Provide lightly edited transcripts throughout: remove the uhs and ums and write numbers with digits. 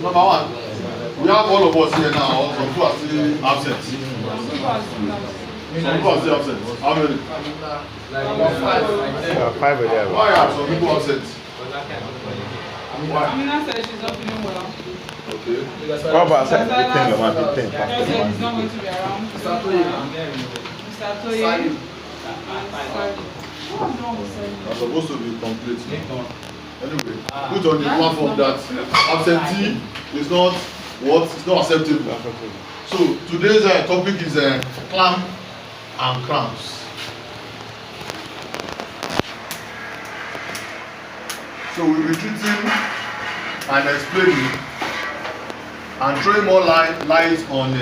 Number one, we have all of us here now. Some people are still absent. Some people are still absent. How many? Like 5. 5 of them. Why are some people absent? Why? Amina said she's not feeling well. Okay. What about She said she's not not going to be around. Mr. Toye. That's supposed to be complete. Anyway, put on the platform that absentee is not what is not acceptable. So today's topic is cramp and cramps. So we'll be treating and explaining and throwing more light on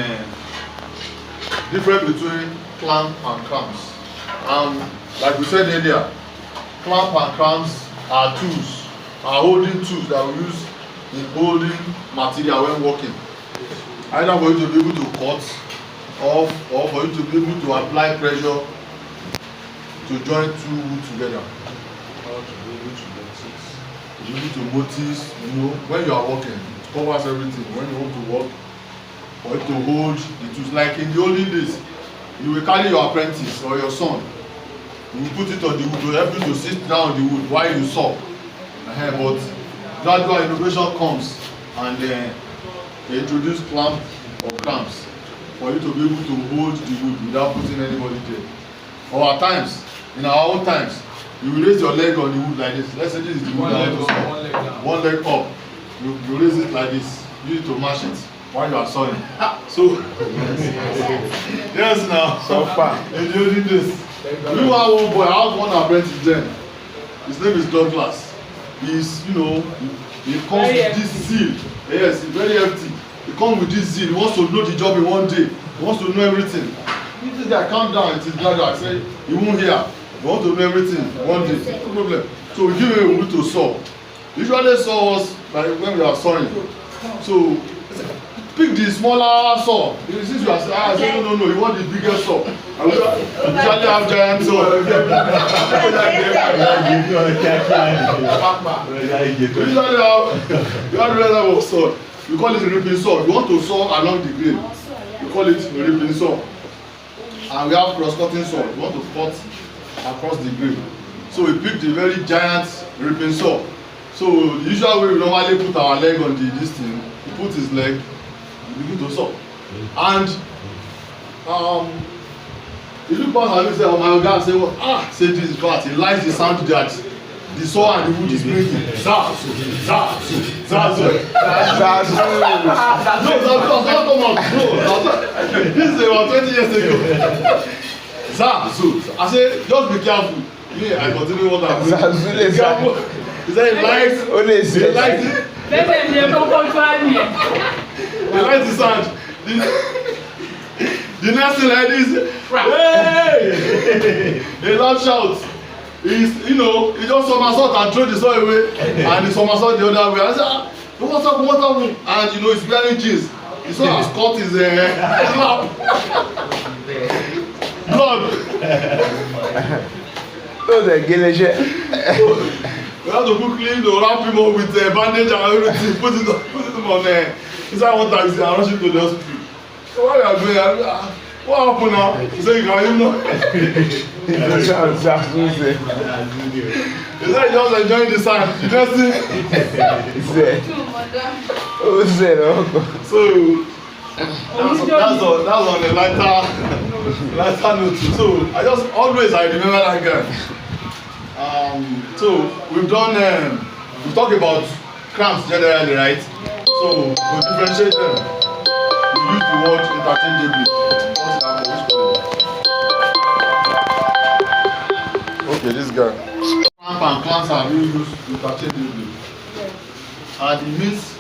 difference between cramp and cramps. Like we said earlier, clamp and cramps are tools, are holding tools that we use in holding material when working. Either for you to be able to cut or for you to be able to apply pressure to join two wood together. To be able to notice, when you are working, it covers everything. When you want to work, for you to hold the tools. Like in the olden days, you will carry your apprentice or your son. You will put it on the wood to help you to sit down on the wood while you saw. But gradual innovation comes and they introduce clamp or clamps for you to be able to hold the wood without putting anybody there. Or at times, in our own times, you will raise your leg on the wood like this. Let's say this is the wood I want to saw. One leg up. You raise it like this. Use it to mash it while you are sawing. So, yes now. So far. In the olden days. We have one boy, I have one apprentice then. His name is Douglas. He's, he comes with this zeal. Yes, he's very empty. He comes with this zeal. He wants to know the job in one day. He wants to know everything. If this guy calm down, it is gradual. I say, he won't hear. He wants to know everything one day. No problem. So we give him a wood to saw. Usually saw us like when we are sawing. So pick the smaller saw. Since you are saying, I say no, you want the bigger saw. I will usually have giant saw. Usually you have the level of saw. We call it a ripping saw. You want to saw along the grain. We call it a ripping saw. And we have cross-cutting saw. You want to cut across the grain. So we pick the very giant ripping saw. So the usual way we normally put our leg on this thing, he put his leg, we begin to saw. And he look back at me and say, oh my God, say, well, say this is bad. He likes the sound that the saw and the wood is making. Zazu. No, this is about 20 years ago. Zazu. I say, just be careful. Yeah, I continue what I'm saying. Be careful. He said he likes it. He likes the sound. The next thing like this, hey! A loud shout. He's, he just somersault and throw the saw away, and he somersault the other way. I said, what's up? And he's wearing jeans. The saw has cut his lap. Blood. Oh, the gillish. We have to quickly wrap him up with a bandage and everything, put him on inside one taxi and rush him to the hospital. So while we are going, what happened now? He said, you can know. He said, just enjoying the sun. You just see. So that's on the lighter note. So I remember that guy. So we've done we talked about cramps generally, right? So we differentiate them. We use the word interchangeably. Okay, this guy. Cramp and clamps are being used interchangeably. And it means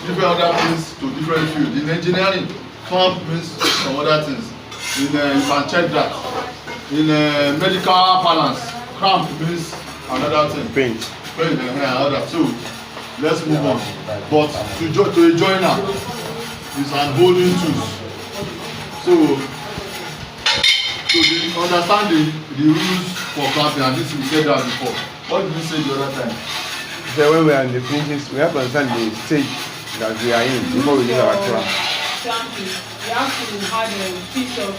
different other things to different fields. In engineering, clamp means some other things. You can check that. In medical balance, cramp means another thing. Paint. Another. So let's move on. But to a joiner is an holding tools. So understand the rules for clamping, and this we said that before. What did we say the other time? say when we are in the finishing, we have to understand the stage that we are in before we use our clamp. Something. We have to have a piece of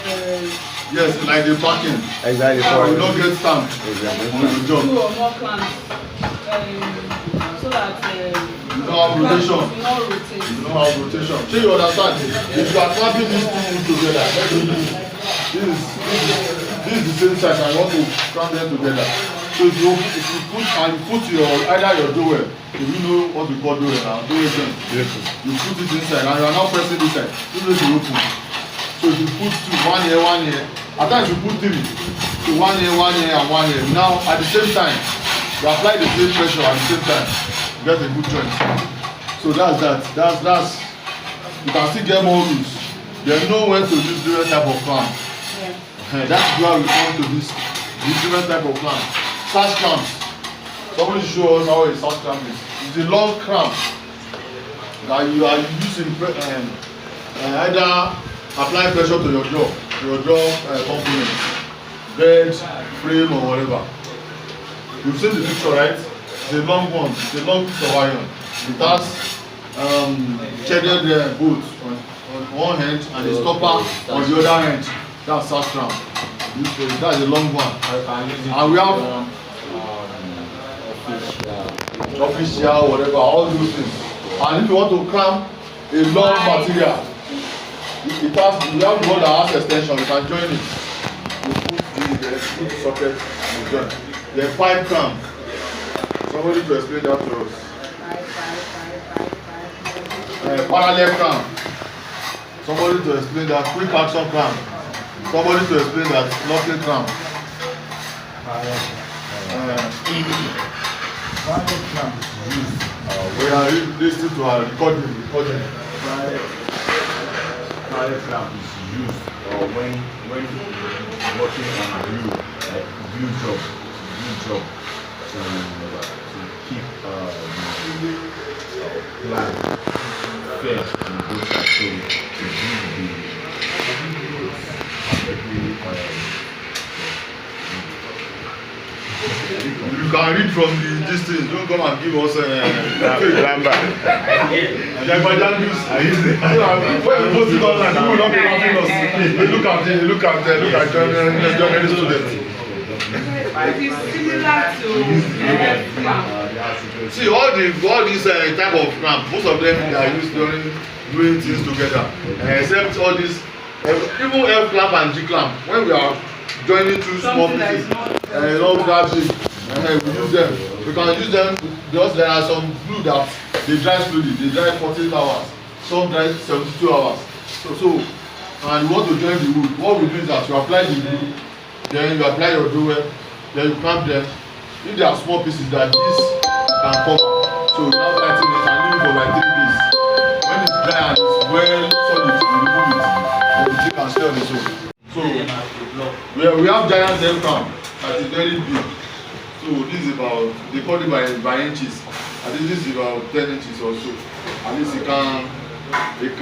Yes, like the packing. Exactly. So we don't get stamped Exactly. on the job. 2 or more clamps, so that You don't have rotation. will not rotate. You don't have rotation. So you understand? If you are clamping these two together, let me use this is the same size and you want to clamp them together. So if you put your either your dowel, if you know what we call dowel now, dowel joint, you put it inside and you are now pressing this side, you know to open. So if you put two, 1 here, 1 here, at times you put 3. So 1 here, 1 here, and 1 here. Now at the same time, you apply the same pressure at the same time, you get a good joint. So that's you can still get more rules. They know when to use different type of clamp. Yeah. That's why we come to this different type of clamp. Sash clamps. Somebody show us how a sash clamp is. It's a long clamp that you are using either apply pressure to your jaw component, bed, frame or whatever. You've seen the picture, right? It's a long one, it's a long piece of iron. It has threaded bolts on one end and a stopper on the other end. That's sash clamp. That's a long one. And we have office chair, whatever, all those things. And if you want to clamp a long material, we have one that has extension, you can join it. You put the socket and you join. The pipe clamp. Somebody to explain that to us. Parallel clamp. Somebody to explain that. Quick action clamp. Somebody to explain that. Locking clamp. Parallel clamp is used. We are listening to our recording. Parallel clamp is used when working on a glue job to keep the plan fair on both sides, so to give the perfectly You can read from the distance. Don't come and give us Lamba. when we post it online, people will not be laughing us. They look at journal students. It is similar to clamp. See all these type of clamp, most of them they are used during doing things together. Except all these, even F clamp and G clamp. When we are joining two small pieces, not that big, we use them. We can use them because there are some glue that they dry slowly. They dry 48 hours. Some dry 72 hours. So and you want to join the wood. What we do is that you apply the glue, then you apply your dowel, then you clamp them. If there are small pieces that this can cover, so you now tighten it and leave it for like 3 days. When it's dry and it's well solid, you remove it. Then the thing can stay on its own. So we have giant nail clamp that is very big. So this is about, they call it by inches. I think this is about 10 inches or so. At least you can use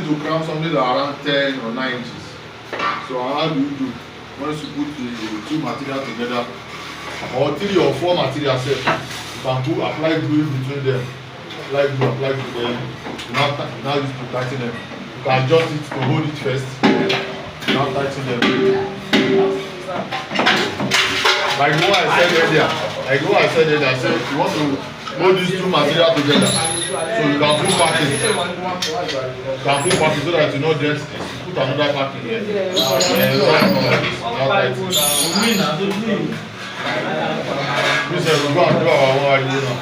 to clamp something that around 10 or 9 inches. So how do you do? Once you put the two materials together, or 3 or 4 materials set, you can apply glue between them. Apply glue them. Now use to tighten them. You can adjust it to hold it first. Now tighten them. Like what I said earlier, I said you want to hold these two materials together. So you can put packing. You can put packing so that you know dent this. Put another packing here. Now tighten. This is we go and do our own idea now.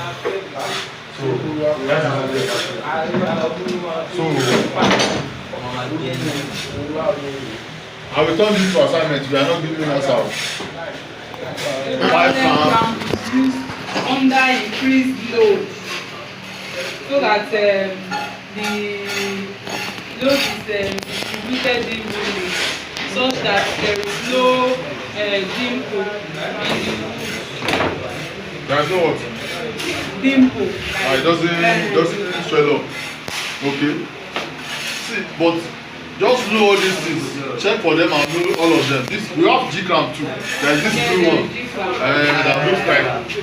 I will turn this to assignment. We are not giving us out. Under increased load, so that the load is distributed evenly, such that there is no dimple in the wood. There is no what? Dimple. It doesn't swell up. Okay. See, but just know all these things. Check for them and know all of them. We have G clamp too. There is this blue one that looks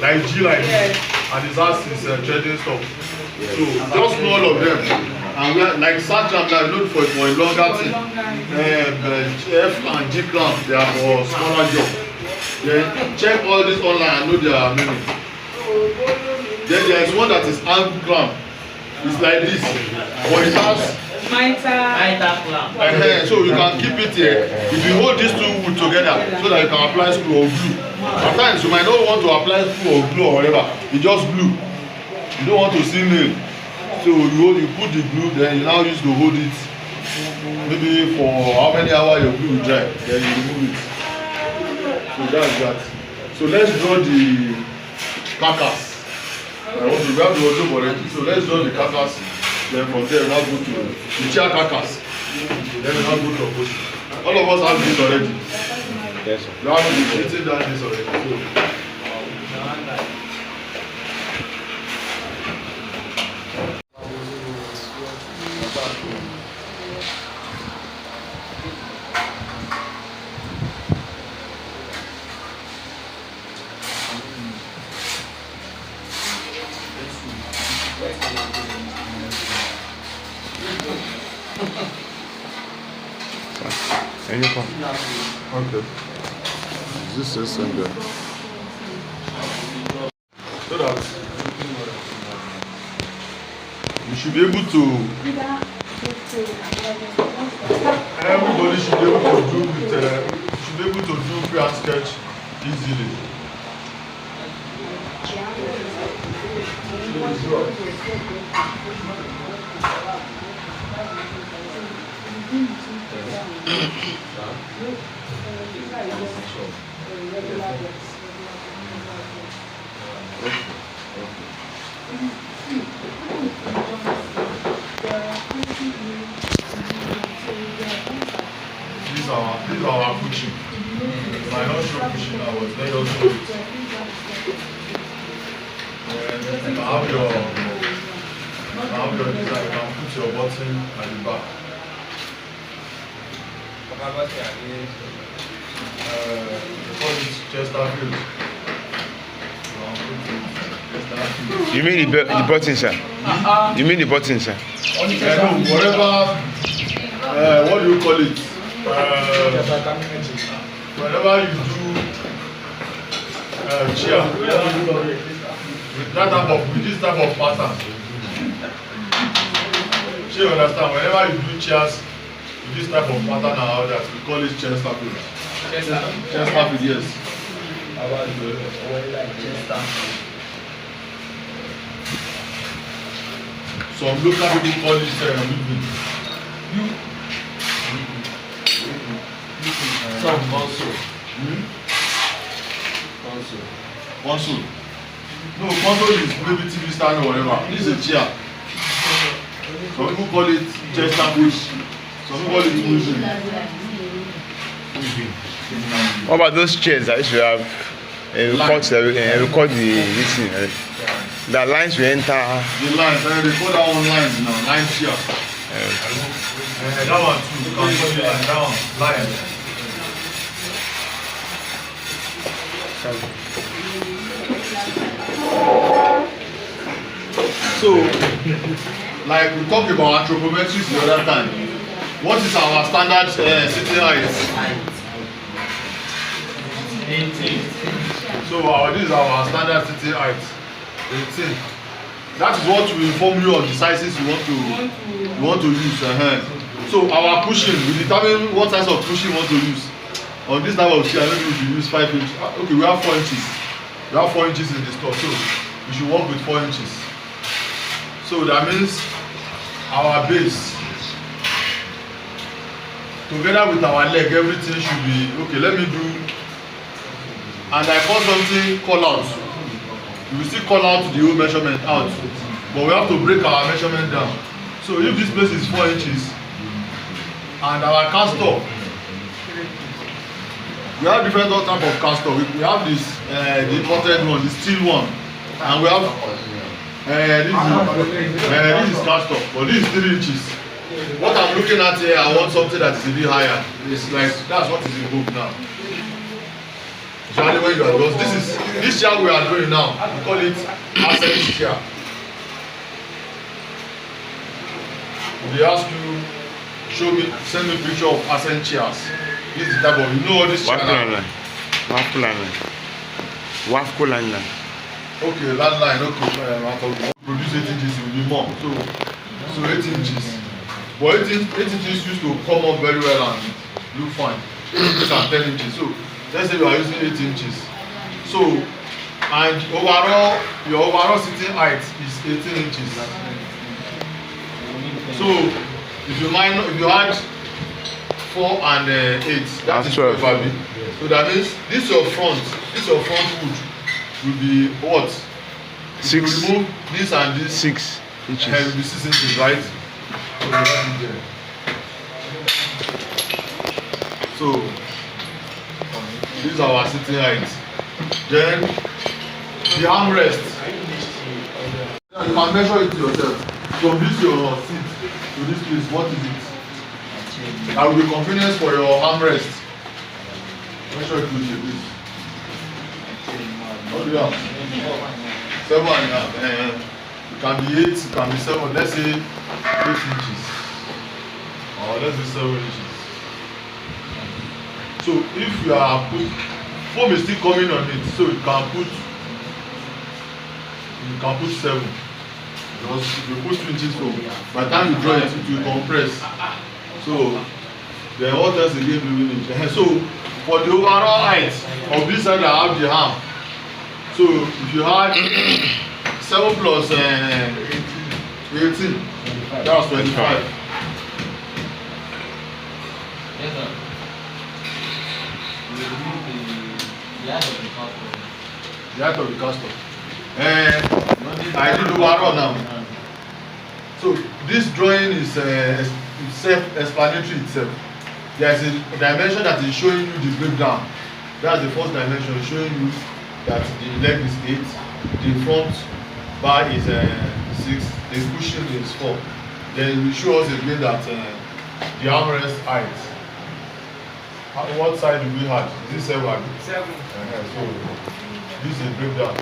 like G line. Yes. and his has his trading stuff. So just know all of them. And we are like Sacram now, you know for a longer thing. F and G clamp, they are for smaller job. Then check all this online and know their meaning. Then there is one that is ankle clamp. It's like this, but it has so you can keep it here. If you hold these two wood together so that you can apply screw or glue. Sometimes you might not want to apply screw or glue or whatever. You just glue. You don't want to see nail. So you put the glue, then you now use to hold it. Maybe for how many hours your glue will dry, then you remove it. So that's that. So let's draw the carcass. We have the wardrobe already. So let's draw the carcass. Then from there we now go to the chair carcass. Then we now go to opposition. All of us have this already. Yes, sir. You have to written down this already. So, any part. okay. This is in there. So that you should be able to. Everybody should be able to do with. Should be able to do freehand sketch easily. These are our pushing. I not sure pushing now, but let us do it. And you have your design. You can put your button at the back. Call it Chesterfield. You mean the button, sir? You mean the button, sir? No, whatever. What do you call it? Whenever you do chair with this type of pattern, you understand? Whenever you do chairs with this type of pattern and all that, we call it Chesterfield. Chesterfield, yes. Some local people call it Some console. Console. No, console is maybe TV stand or whatever. This is a chair. Some people call it Chesterfield. Some people call it moving. What about those chairs that used to have record the this thing? The lines will enter. The lines, they call that one lines now, line chair. That one too, you can call it line, that one, line. So, like we talked about anthropometrics the other time. What is our standard sitting height? 18. So this is our standard sitting height. 18. That is what will inform you of the sizes you want to use. So our pushing, we determine what size of pushing we want to use. On this type of chair, maybe we should use 5 inches. Okay, we have 4 inches. We have 4 inches in the store, so we should work with 4 inches. So that means our base, together with our leg, everything should be okay. Let me do, and I call something call out. We will still call out the whole measurement out, but we have to break our measurement down. So if this place is 4 inches, and our castor, we have different type of castor. We have this the imported one, the steel one, and we have this is castor, but this is 3 inches. What I'm looking at here, I want something that is a bit higher. It's like that's what is in book now. Usually when you are lost, this chair we are doing now. We call it accent chair. They ask you, show me, send me picture of accent chairs. This is the type of, you know all this chair now. Wafkulana. Okay, landline, okay. Produce 8 inches will be more. So 8 inches. But 8 inches used to come up very well and look fine. 8 inches and 10 inches. So let's say you are using 8 inches. So and overall, your overall sitting height is 18 inches. So if you add 4 and 8, that is 12. So that means this your front wood will be what? 6. You remove this and this. 6 inches. Will be 6 inches, right? So this is our sitting height. Then the armrest. You can measure it yourself. From this your seat to this place, what is it? That will be convenience for your armrest. Measure it with this. What do you have? 7.5. It can be 8, it can be 7. Let's say 8 inches. Or let's say 7 inches. So if you are foam is still coming on it, so you can put 7. Because if you put 2 inches foam, by the time you draw it, it will compress. So then what else again do we need? So for the overall height of this side, I have the arm. So if you add 7 plus 18, that's 25. Yes, sir. You remove the height of the castle. The height of the castle. I did overall now. So this drawing is self-explanatory itself. There is a dimension that is showing you the breakdown. That's the first dimension, showing you that the leg is 8, the front bar is 6, the cushion is 4. Then it will show us again that the armrest height. What side do we have? Is it 7? 7. So this is a breakdown.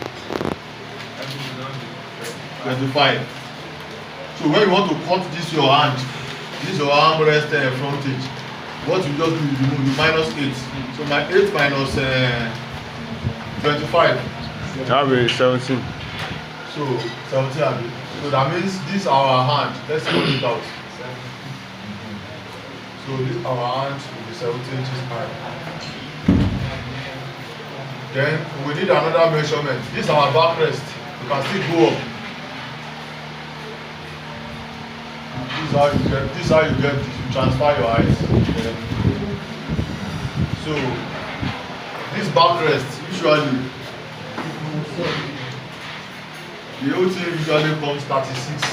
25. So when you want to cut this your hand, this your armrest frontage, what you just do is you move the minus 8. So my 8 minus 25. That will be 17. So 17. So that means this our hand. Let's cut it out. So this our hand will be 17 inches high. Then we need another measurement. This is our backrest. You can still go up. This is how you get this. You transfer your height. So this backrest usually the whole thing usually comes 36.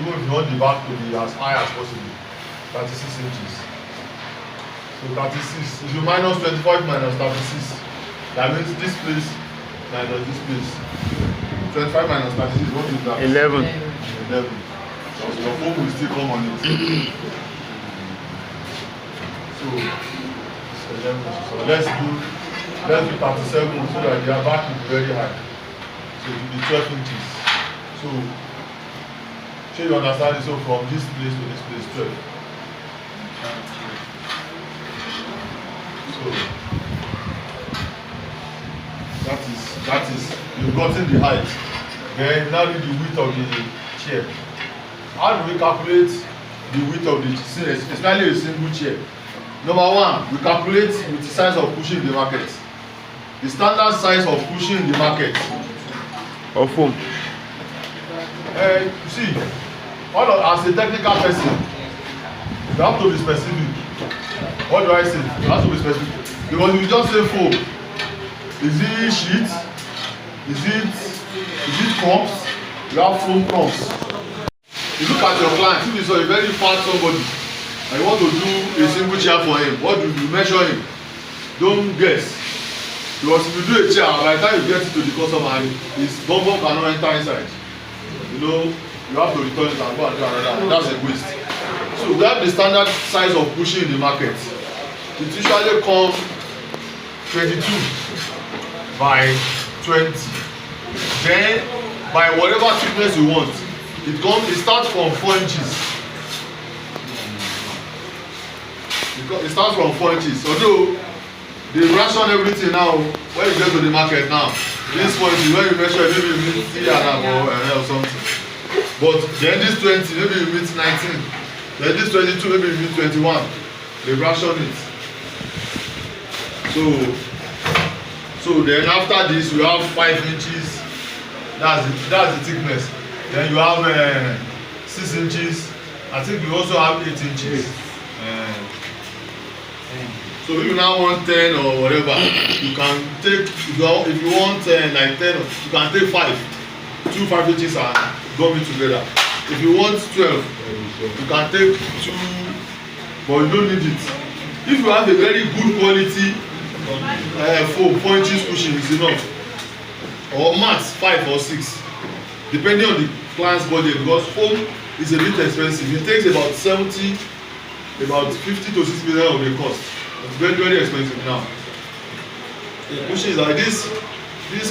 Even if you want the back to be as high as possible, 36 inches. So 36. If you minus 25 minus 36, that means this place minus this place. 25 minus 36, what is that? 11. 11. So your phone will still come on it. So 11. So let's do 37 so that their back will be very high. So it will be 12 inches. So sure you understand it. So from this place to this place 12. So that is you've gotten the height. Then now need the width of the chair. How do we calculate the width of the chair, especially a single chair? Number 1, we calculate with the size of cushion in the market. The standard size of cushion in the market. Of foam. You see, as a technical person, you have to be specific. What do I say? You have to be specific. Because you just say foam. Is it sheet? Is it crumbs? You have foam crumbs. You look at your client, if you saw a very fat somebody and you want to do a single chair for him, what do you measure him? Don't guess. Because if you do a chair, by the time you get it to the customer, his bum cannot enter inside. You know, you have to return it and go and do another one. That's a waste. So we have the standard size of cushion in the market. It usually comes 22 by 20. Then by whatever thickness you want, it starts from 4 inches. It starts from 4 inches. Although they ration everything now, when you get to the market now, this 4 inches, when you measure, maybe you meet 3 or something. But then this 20, maybe you meet 19. Then this 22, maybe you meet 21. They ration it. So then after this, we have 5 inches. That's the thickness. Then you have 6 inches. I think we also have 8 inches. So if you now want 10 or whatever, you can take, if you want like 10, you can take 5, 2 5 inches and gum it together. If you want 12, you can take 2, but you don't need it. If you have a very good quality foam, 4 inches cushion is enough, or max 5 or 6, depending on the client's budget, because foam is a bit expensive. It takes about 50 to 60% of the cost. It's very, very expensive now. The cushion is like this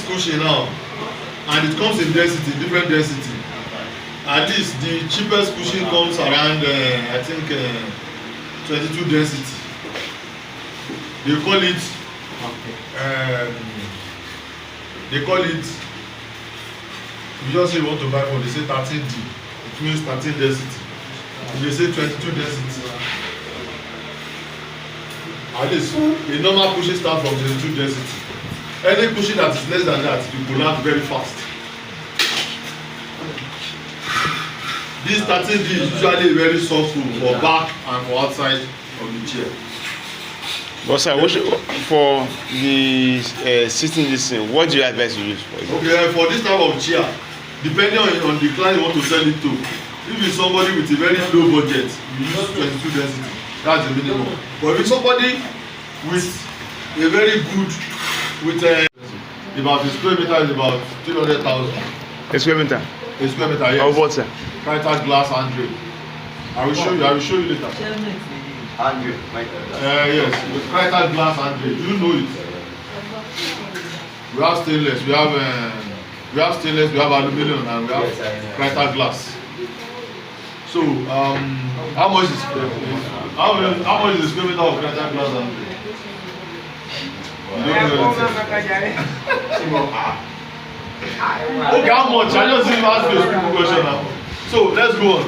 cushion now, and it comes in density, different density. At least the cheapest cushion comes around I think 22 density. They call it you just say you want to buy one, they say 13D. It means 13 density. If they say 22 density, at least a normal cushion starts from 22 density. Any cushion that is less than that, you will out very fast. This 13D is usually a very soft foam for back and for outside of the chair. But sir, for the sitting this thing, what do you advise to use for it? Okay, for this type of chair, depending on the client you want to sell it to, if it's somebody with a very low budget, you use 22 density. That's the minimum. But if it's somebody with a very good, about a square meter is about 300,000. A square meter? A square meter, yes. Of what, sir? Tighter glass handrail. I will show you later. 100. Yes, with tighter glass handrail. You know it. We have stainless, we have aluminum, and we have tighter glass. So, how much is the square meter of tighter glass handrail? Okay, how much? I just didn't ask you a simple question now. So let's go on.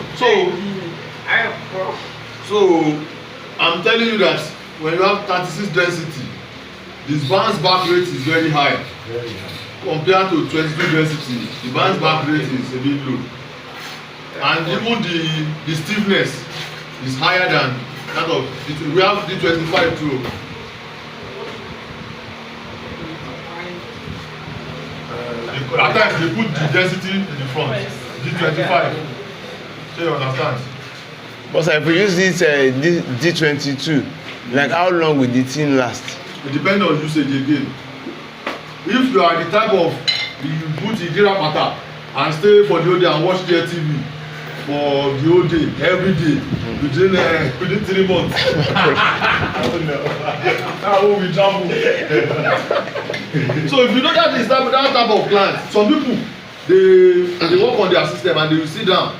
So I'm telling you that when you have 36 density, this bounce back rate is very high. Compared to 22 density, the bounce back rate is a bit low. And even the stiffness is higher than that of we have the 25 too. At times they put the density in the front, D25. So you understand? But sir, if we use this D22, like how long will the thing last? It depends on usage again. If you are the type of you put the Gira matter and stay for the whole day and watch their TV for the whole day, every day, within 3 months. I don't know. How will we travel? So if you know that is that type of client, some people they work on their system and they will sit down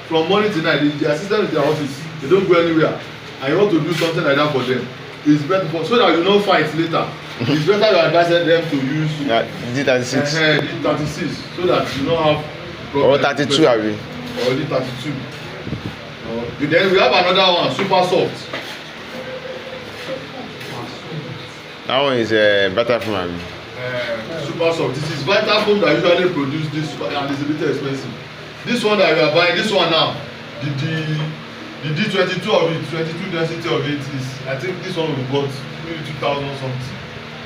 from morning to night. Their system is their office. They don't go anywhere. And you want to do something like that for them. It's better so that you don't fight later. It's better you advise them to use D36. D36 so that you don't have problem. Or 32 are we? Or D32. Then we have another one, super soft. That one is better for me. Super soft. This is Vitafoam that usually produce this and it's a bit expensive. This one that we are buying, this one now, the D22 of it, 22 density of it is, I think this one we bought maybe 2,000 something.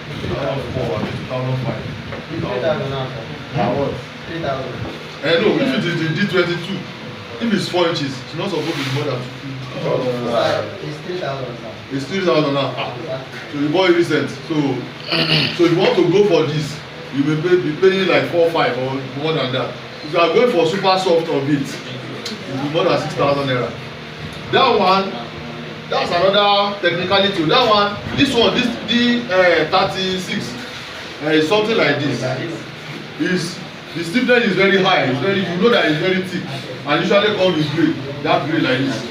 2004, I mean 2005. 3,000 now, sir. What? 3,000. No, if it is the D22, if it's 4 inches, it's not supposed to be more than 2,000. It's 3,000, sir. It's 3,000 now. So you bought it recent. So if you want to go for this, you may be paying like 4 or 5 or more than that. If you are going for super soft of it, it will be more than 6,000 naira. That one, that's another technicality. That one, this D36 is something like this. Is The stiffness is very high. It's very, you know that it's very thick, and usually comes with grade. That grade like this.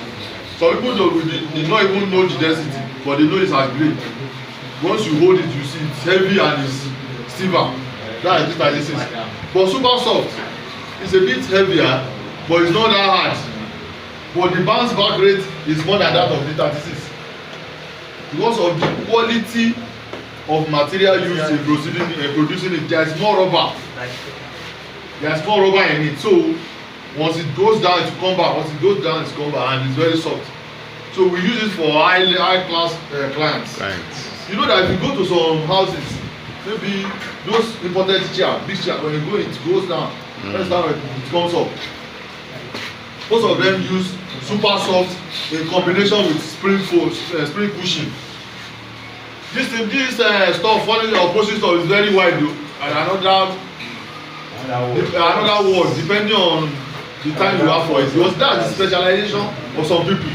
Some people they not even know the density, but they know it's as grade. Once you hold it, you see it's heavy and it's stiffer. That is it like this. But super soft. It's a bit heavier, but it's not that hard. But the bounce back rate is more than that of the 36 because of the quality of material used in producing it. There is more rubber. There is more rubber in it. So once it goes down, it will come back. Once it goes down, it will come back, and it's very soft. So we use it for high class clients. You know that if you go to some houses, maybe those imported chair, big chair, when you go, it goes down. That's how it comes up. Most of them use super soft in combination with spring cushion. This stuff, funny opposite stuff, is very wide though. And another word, depending on the time you have for it. Because that's the specialization of some people.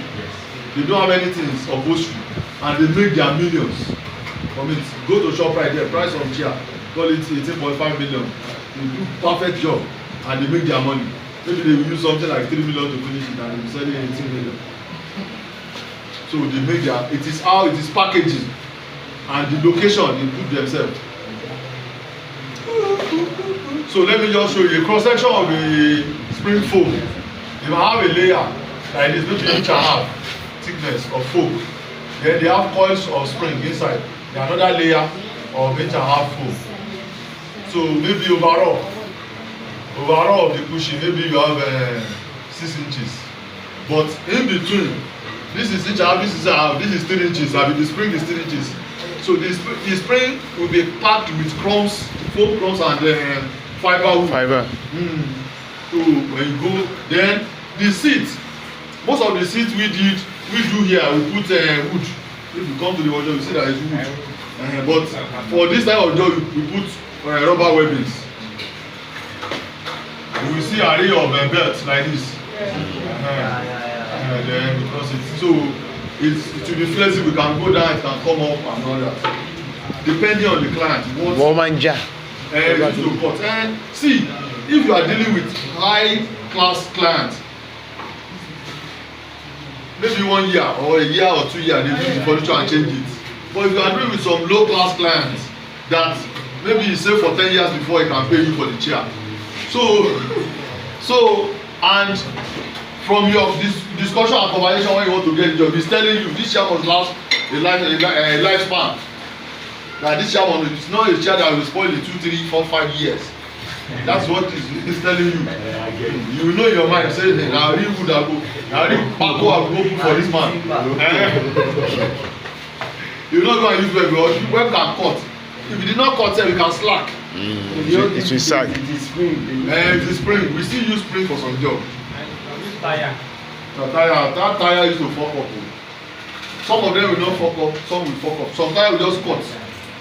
They don't have anything upholstery, and they make their millions from it. Go to shop right there, price of chair, call it 18.5 million. They do perfect job, and they make their money. Maybe they will use something like 3 million to finish it, and they will sell it 18 million. So they make their, it is how it is packaging, and the location they put themselves. So let me just show you a cross section of a spring foam. They might have a layer like this, maybe inch and a half thickness of foam. Then they have coils of spring inside. Then another layer of inch and a half foam. So maybe overall of the cushion, maybe you have 6 inches. But in between, this is inch and a half, this is a half, this is 3 inches. I mean, the spring is 3 inches. So the spring will be packed with crumbs, foam crumbs, and fiber wood. So when you go, then the seat, most of the seats we do here, we put wood. If you come to the wardrobe, you see that it's wood. But for this type of job, we put rubber webbings. You will see array of belts like this. Then because it will be flexible, it can go down, it can come up and all that. Depending on the client. To cut. And see, if you are dealing with high class clients, maybe 1 year or a year or 2 years, they do the furniture and change it. But if you are dealing with some low class clients that maybe you save for 10 years before he can pay you for the chair. So and from your discussion and conversation when you want to get the job, he's telling you this chair must last a lifespan. That this chair it's not a chair that will spoil in 2, 3, 4, 5 years. That's what he's telling you. You know in your mind, say, hey, now really good I go. Now really Paco I go for this man. You're not going to use web because web can cut. If you did not cut it, you can slack. It will sag. It is spring. We still use spring for some job. Tire. That tire used to fuck up. Some of them will not fuck up, some will fuck up. Some tire will just cut.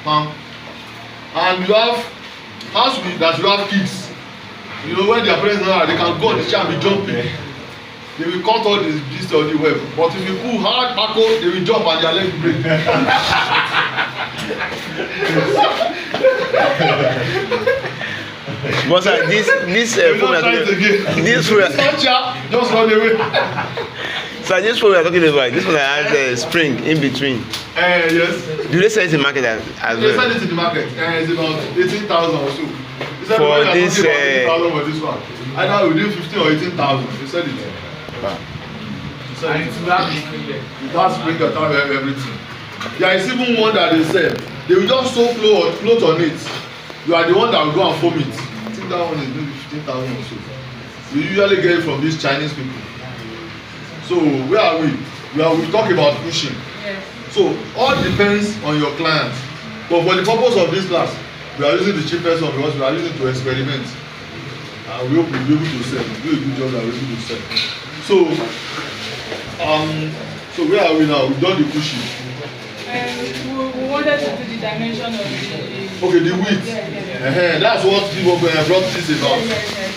And you have that you have kids. You know when their parents are, they can go on the chair and be jumping. They will cut all this on the web. But if you pull hard Paco, they will jump and their leg will break. But sir, this phone just run away. So this phone we are talking about, this one has a spring in between. Yes. Do they sell it in the market as well? They sell it in the market. It's about 18,000 or so. For this, 18,000 for this one. Either within 15 or 18,000. They sell it. Wow. It has spring that have everything. There is even one that they sell. They will just sew cloth on it. You are the one that will go and foam it. I think that one is maybe 15,000 or so. We usually get it from these Chinese people. So where are we? We talk about pushing. Yes. So all depends on your client. But for the purpose of this class, we are using the cheapest one because we are using to experiment. And we hope we'll be able to sell. Do a good job that we're able to sell. So where are we now? We've done the pushing. We wanted to do the dimension of the okay, the width. That's what people brought this about.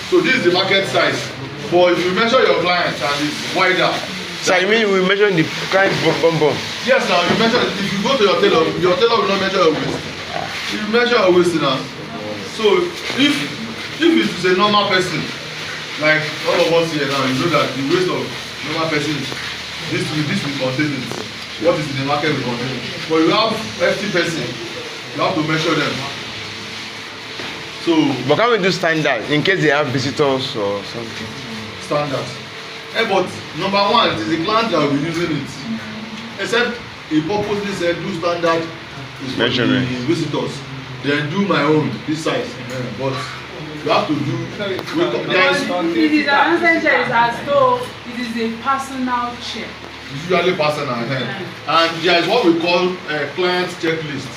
So this is the market size. But if you measure your client and it's wider. So you mean we measure the client bum? Yes, now you measure. If you go to your tailor will not measure your waist. You measure your waist now. So if If it is a normal person, like all of us here now, you know that the waste of normal person is this will contain it. What is in the market will contain it. But you have FT person, you have to measure them. So But can we do standard in case they have visitors or something? standard. But number one, it is the client that will be using it. Except he purposely said do standard is for Measurement. the visitors. Then do my own this size. But you have to do there is It is an answer chair is as though it is a personal chair. usually personal and there is what we call client checklist.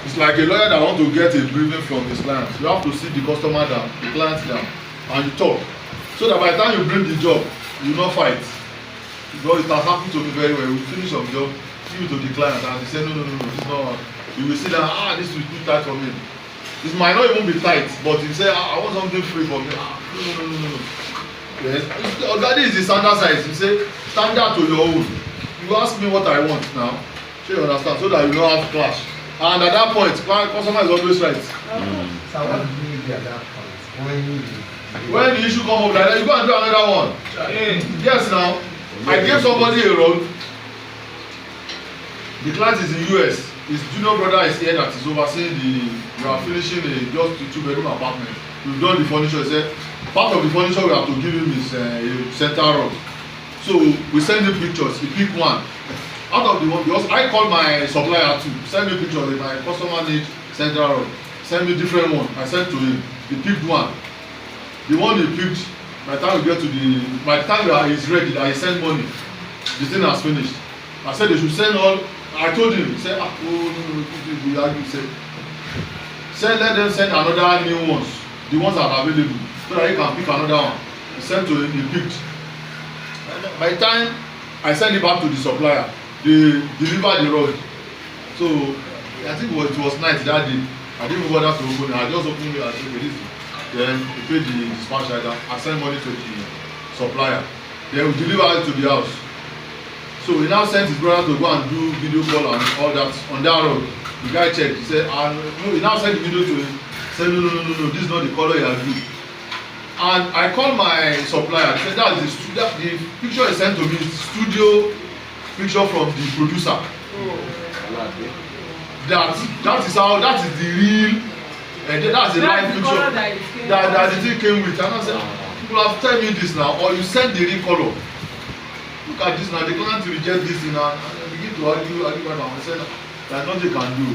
It's like a lawyer that want to get a briefing from his client. You have to sit the customer down, the client down, and you talk. So that by the time you bring the job, you will not fight. Because it has happened to me very well. We finish some job, give it to the client, and they say, no, this is not. You will see that, this is too tight for me. This might not even be tight, but you say, I want something free for me. No. Yes. That is the standard size. You say, standard to your own. You ask me what I want now. So you understand, so that you don't have clash. And at that point, customer is always right. So what do you do at that point? When the issue come up like that, you go and do another one. Yes, now I gave somebody a road. The client is in US. His junior brother is here that is overseeing we are finishing a just 2-bedroom apartment. We've done the furniture. He said part of the furniture we have to give him is a center rod. So we send him pictures. He pick one. Out of the one, because I call my supplier too. Send me pictures if my customer need center rod. Send me different one. I send to him. He picked one. The one he picked, by the time we get to by the time that he's ready, that he send money, the thing has finished. I said they should send all. I told him, he said, we argue, say let them send another new ones, the ones that are available, so that he can pick another one. He sent to him, he picked. And by the time I send it back to the supplier, they deliver the rod. So I think it was night that day. I didn't even bother to open it. I just opened it and said, okay, this. Then he paid the dispatch rider. I sent money to the supplier. Then we deliver it to the house. So he now sent his brother to go and do video call and all that on that road. The guy checked. He said, no, he now sent the video to him. He said, no, this is not the color he agreed. And I called my supplier. He said, the picture he sent to me is studio picture from the producer. That is the real, that's the live picture that the thing came with. And I said, people have tell me this now, or you send the real color. Look at this now, they can't reject this thing and begin to argue and I said, there's nothing they can do.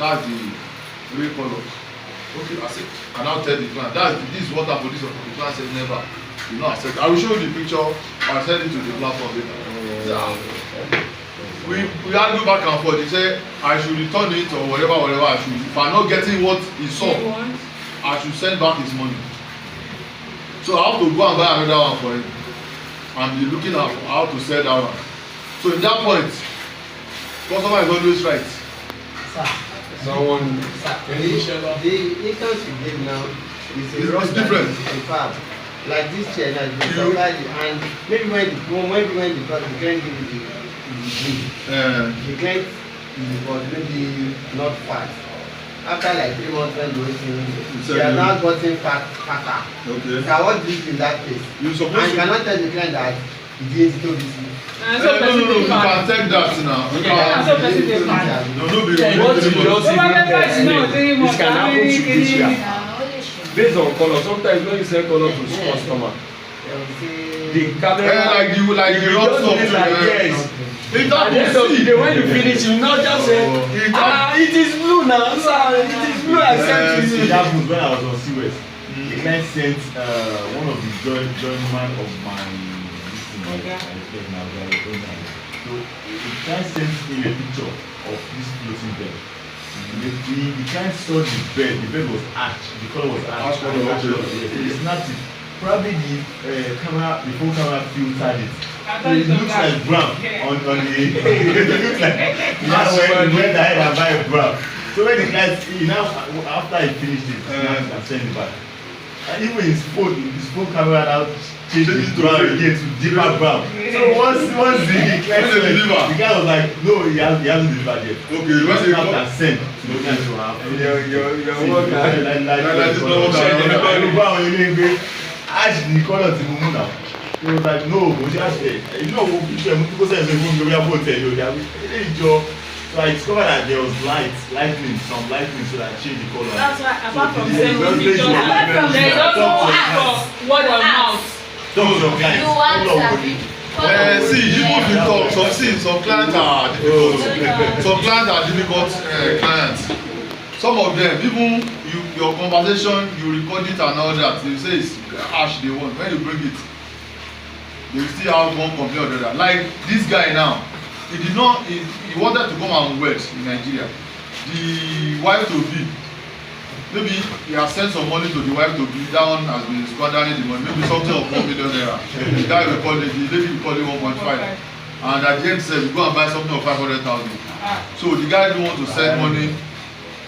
That's the real color. Okay, I said, and I'll tell the client, this is what happened, this is what the client said, never. You know, I said, I will show you the picture, I'll send it to the platform later. We argue back and forth. He said I should return it or whatever I should. If I'm not getting what he saw, I should send back his money. So I have to go and buy another one for him and be looking at how to sell that one. So in that point, customer is always right. Sir, Someone the instance you give now is It's different. In fact, like this chair now, you supply it, and maybe when the client give you the client was maybe not fast. After like 3 months when the waiting, they are now gotten fatter. Okay. So what do you do in that case? You supposed and to cannot tell the client that he didn't do this. no, you can take that now. You can, no, be what you just Over the even first no, three this months, can happen to three this year. months. Based on color, sometimes when you sell color to customer, the camera like the rock just stuff be too, like yes. It At the end of the day, when you finish, you not just say, it is blue now, sir, it is blue, I sent to you. That was when I was on CWS. The client sent one of the journeyman of my so the client sent me a picture of this floating bed. The client saw the bed was ash, the color was ash. He snapped it. Probably the phone camera filtered it. It looks like brown on the it looks like he went ahead and buy a brown. So when the client after he finished it, he sent it back. And even his phone camera now change the brown again to deeper brown. So once the client the guy was like, no, he hasn't delivered yet. Okay, when they come and send to the client to have. Your worker. Ash the color ti mumu now. He was like, no, mo ṣe àṣẹ. You know, mo picture mo kó sẹ́yìn fún mi lórí abó tẹ̀ yóò dàbí. Ilé ìjọ. So I discovered that there was lightning, some lightning, so that I changed the color. That's why apart from sending pictures, there is also word of mouth. Talk to your clients. see, even if you talk, some clients are difficult. Some clients are difficult clients. Some of them, even your conversation, you record it and all that. You say it's harsh they want. When you bring it, they still have one complaint or the other. Like this guy now, he wanted to come and wed in Nigeria. The wife to be, maybe he has sent some money to the wife to be. That one has been squandering the money. Maybe something of 1 million naira. The guy will call it, the lady will call it 1.5. And at the end said, we go and buy something of 500,000. So the guy don't want to send money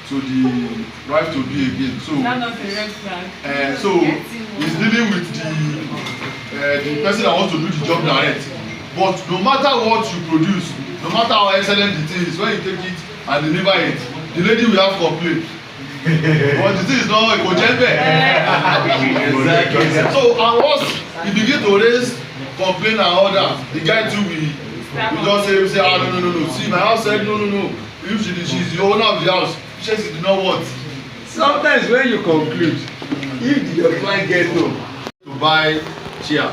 to the wife to be again. So That's not a red flag. so he's dealing with the person that wants to do the job direct. But no matter what you produce, no matter how excellent it is, when you take it and deliver it, the lady will have complaint. But the thing is not a kojembe. So and once he begin to raise complaint and all that, the guy too will just say ah no. See my house said no. If she's the owner of the house, she did not want. Sometimes when you conclude, if your client get home To buy chair,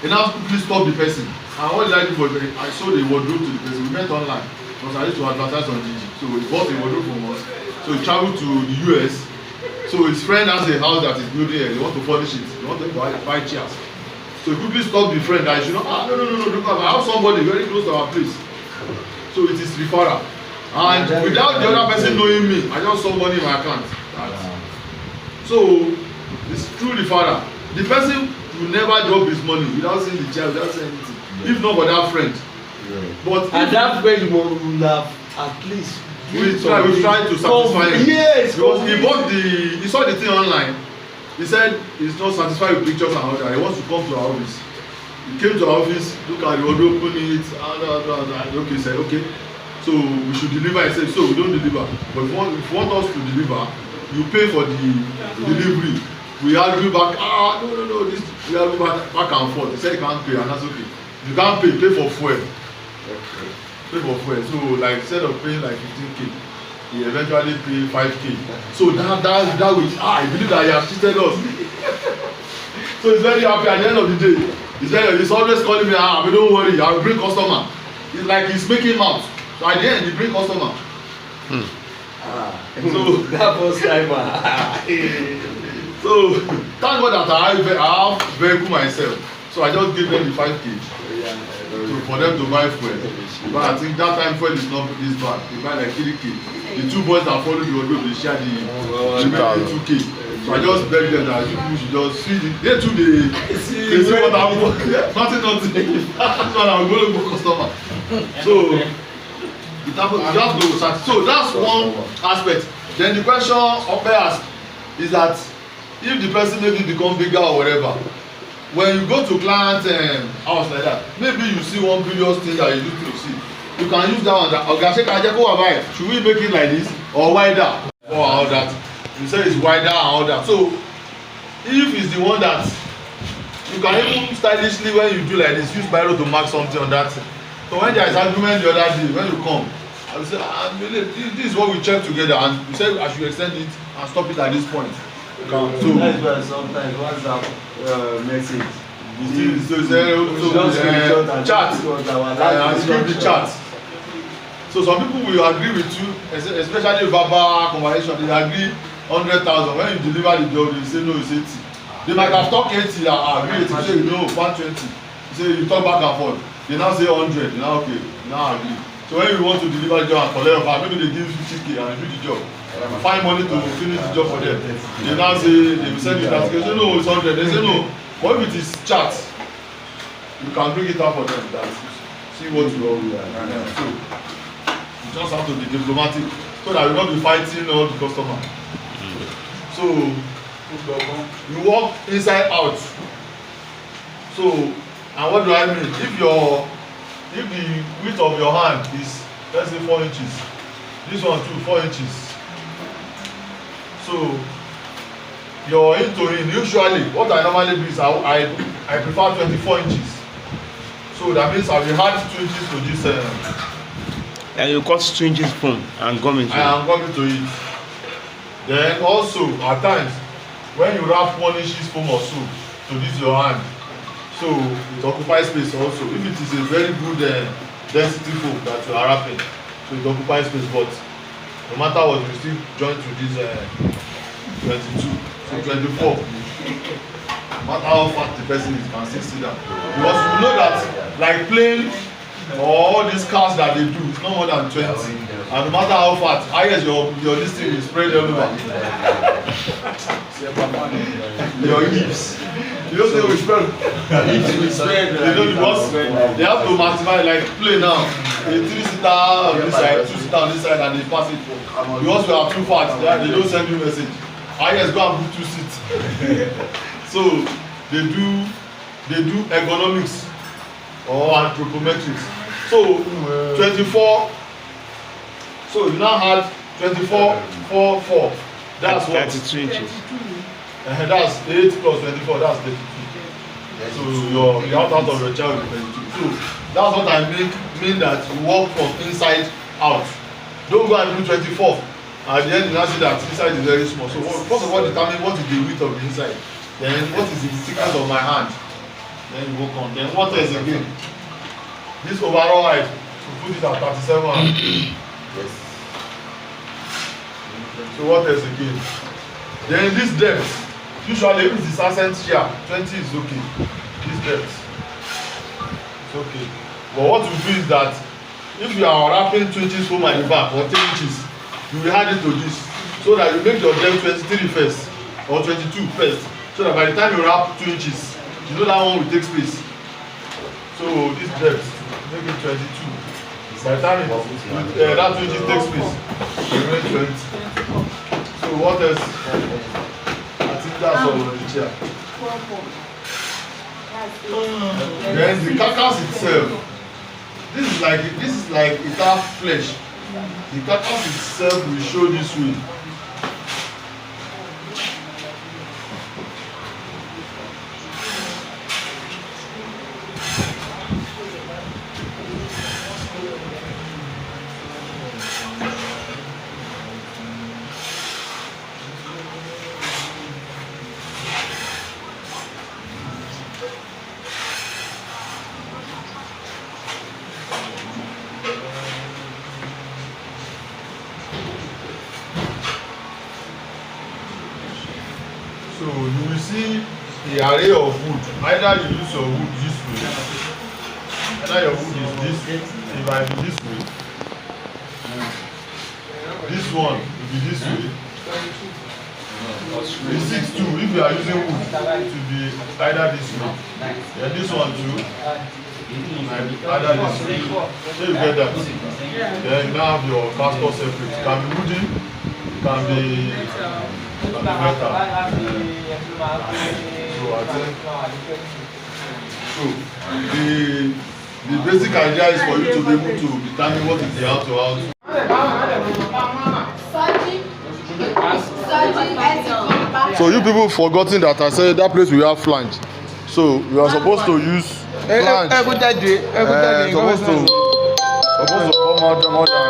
he now quickly stop the person. And what did I do for him? I sold a wardrobe to the person. We met online because I used to advertise on Gigi. So he bought a wardrobe from us. So he traveled to the US. So his friend has a house that is building here. They want to furnish it. They want to buy chairs. So he quickly stopped the friend. I should not. No. Look, I have somebody very close to our place. So it is referral. And without the other person knowing me, I just saw money in my account. So it's true referral. The person will never drop his money without seeing the chair, without saying anything. If not for that friend. But and that friend will have at least we try to satisfy him. Yes, because he saw the thing online. He said he's not satisfied with pictures and all that. He wants to come to our office. He came to our office, look at the wardrobe, open it, and okay, he said okay. So we should deliver. He said so we don't deliver. But if you want us to deliver, you pay for the delivery. We argue back, no, this we argue back and forth. He said he can't pay, and that's okay. If you can't pay for fuel. Okay. Pay for fuel. So like instead of paying like 15K, he eventually pay 5K. So that way, I believe that he has cheated us. So he's very happy at the end of the day. He's always calling me, but don't worry, I will bring customer. It's like he's making mouth. So at the end, he bring customer. So that first time. So thank God that I have vehicle myself. So I just give them the 5K for them to buy fuel. But I think that time fuel is not this bad. They buy like 3K. The two boys that follow the wardrobe, they share the 2K. So I just beg them that you should just see they too they see what I want. Nothing. That's what I'm going to go customer. So you have to start. So that's one aspect. Then the question up there ask is that if the person maybe become bigger or whatever, when you go to client house like that, maybe you see one previous thing that you need to see, you can use that one. Should we make it like this or wider or all that? You say it's wider and all that. So if it's the one that you can even stylishly when you do like this, use biro to mark something on that. So when there is argument the other day, when you come, I say, this is what we check together, and you say I should extend it and stop it at this point. So that's why sometimes WhatsApp message. Chat. Script the chat. So some people will agree with you, especially verbal conversation. They agree 100,000. When you deliver the job, they say no, it's 80. They might have talked 80, agree 80. You say no, 120. You say you talk back and forth. They now say 100. You now okay, now agree. So when you want to deliver the job and collect your maybe they give you 50K and you do the job. Find money to finish the job for them. They now say they will send you that. They say no, it's 100. They say no. What if it is chat? You can bring it out for them. That see what you all do. So you just have to be diplomatic so that you will not be fighting all the customer. So you walk inside out. So, and what do I mean? If the width of your hand is, let's say 4 inches, this one too 4 inches. So your in to in, usually what I normally do is I prefer 24 inches. So that means I will add 2 inches to this. And you cut 2 inches from and gum into it. I am coming to it. Then also at times when you wrap 1 inches foam or so to this your hand, so it occupies space also. If it is a very good density foam that you are wrapping, so it occupies space, but no matter what, you still join to this 22, so 24. No matter how fat the person is, can still see that. Because you know that like plane or all these cars that they do, it's not more than 20. And no matter how fat, highest your this thing is spread all over. Your hips. You don't say we spread. Hips will spread. They don't because they have to maximize like play now. A 3-seater on this side, 2-seater on this side, and they pass it. Because we are too fat, they don't send you message. Highest go and book 2 seats. So they do ergonomics or anthropometrics. So 24. So you now had 24, 4, 4. That's what? 32 inches. That's 8 plus 24, that's 32. So the outside of your child is 32. So that's what I mean that you walk from inside out. Don't go and do 24. At the end you now see that inside is very small. So first of all determine what is the width of the inside. Then what is the thickness of my hand. Then you walk on. Then what else again? This overall height, to put it at 37. Yes. So what else again? Then this depth. Usually if it is accent here, 20 is okay. This depth. It's okay. But what you do is that if you are wrapping 2 inches foam at the back or 10 inches, you will add it to this. So that you make your depth 23 first or 22 first. So that by the time you wrap 2 inches, you know that one will take space. So this depth, make it 22. By the time that 2 inches takes space, you make 20. So what else? I think that's all on the chair. Then the carcass itself. This is like it has flesh. The carcass itself will show this way. So you will see the array of wood. Either you use your wood this way, either your wood is this, it might be this way. This one will be this way. The 6 too, if you are using wood, it will be either this way. Then this one too, might be either this way. So you get that. Then you now have your pastor separate. It can be wooden, it can be metal. So I think the basic idea is for you to be able to determine what is the how to out. So you people forgotten that I said that place we have flange. So we are supposed to use flange. Supposed to come out more than.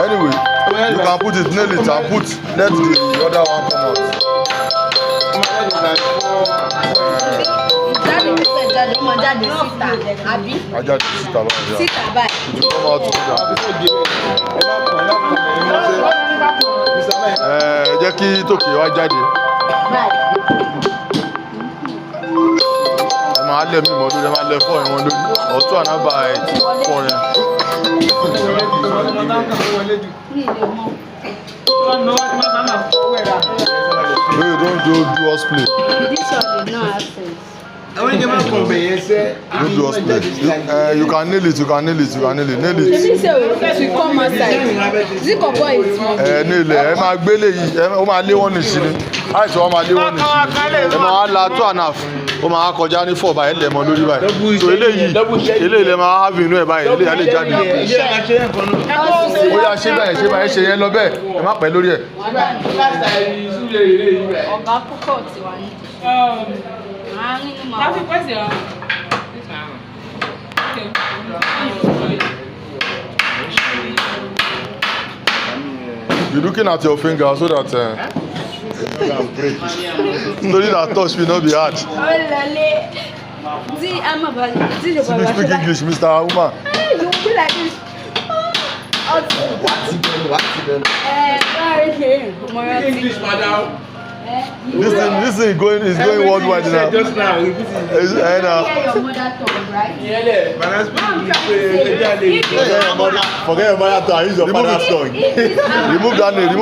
Anyway, you can put it, nail it, and let the other one come out. Ajá síta báyìí. It will come out together. Jẹ́ kí tòkè wá jáde. Ẹ máa lẹ̀ mí mọ́dún, ẹ máa lẹ̀ fọ́ ẹ̀wọ̀n lórí. Ọ̀tún ànábà ẹ̀ fọ́ rẹ̀. No, you don't do us play. This one is not access. Àwọn ìjọba kan bẹ̀yẹn sẹ́. Go to hospital. You can nail it. You can nail it. You can nail it. Nail Ṣé it. ṣe o come outside? Ziko boy is small. Nail it. Ẹ máa gbélé yìí. Ó máa lé wọ́n ní sí ni. Àìsàn wọn máa lé wọ́n ní sí ni. Ẹ máa la 2.5. Ó máa kọjá ní 4 báyìí. Ẹ lẹ̀ mọ́ lórí báyìí. So eléyìí lè máa have inú ẹ̀ báyìí. Eléyìí á lè jáde. Ó yá ṣé báyìí ṣe yẹn lọ bẹ́ẹ̀. Ẹ má pẹ́ lórí ẹ̀. Ọ̀gá púpọ̀ ti wà ní. Àárín ni màá wà. You're looking at your finger so that story that touch will not be hard. Speak English, Mr. Woman. You be like this. English, madam. This thing is going worldwide now. Just now, we put it. Your mother tongue, right? Yeah, but I speak English. Forget your mother tongue, use your father's tongue. Remove that nail.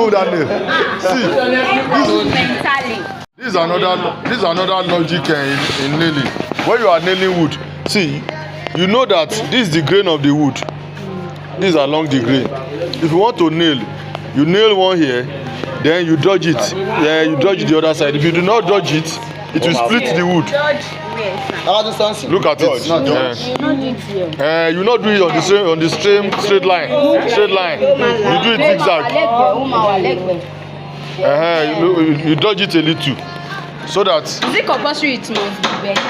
Mentally. This is another logic in nailing. When you are nailing wood, see, you know that this is the grain of the wood. This is along the grain. If you want to nail, you nail one here, then you dodge it. Yeah, you dodge the other side. If you do not dodge it, it will split the wood. Look at it. You not do it on the straight line. You do it zigzag. You dodge it a little, so that Is it compulsory it must be bent?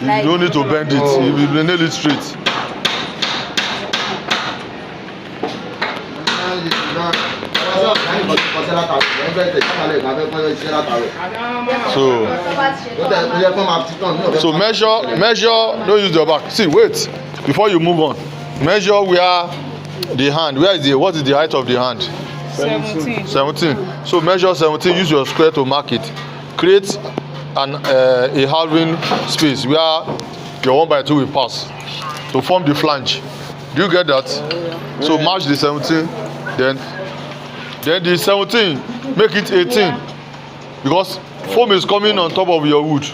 you don't need to bend it. You will nail it straight. So measure. Don't use your back. See, wait before you move on. Measure where the hand. What is the height of the hand? 17. So measure 17. Use your square to mark it. Create a halving space where your 1/2 will pass to form the flange. Do you get that? So match the 17. Then the 17 make it 18 because foam is coming on top of your wood.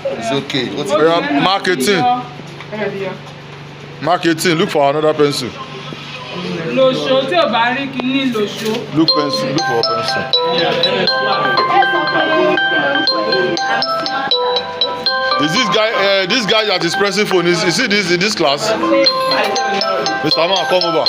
It's okay. Mark 18. Mark 18. Look for another pencil. Lòṣó tí ò bá rí kíní lòṣó. Look for a pencil. Is this guy that is pressing phone? Is he this in this class? Mr. Man, come over.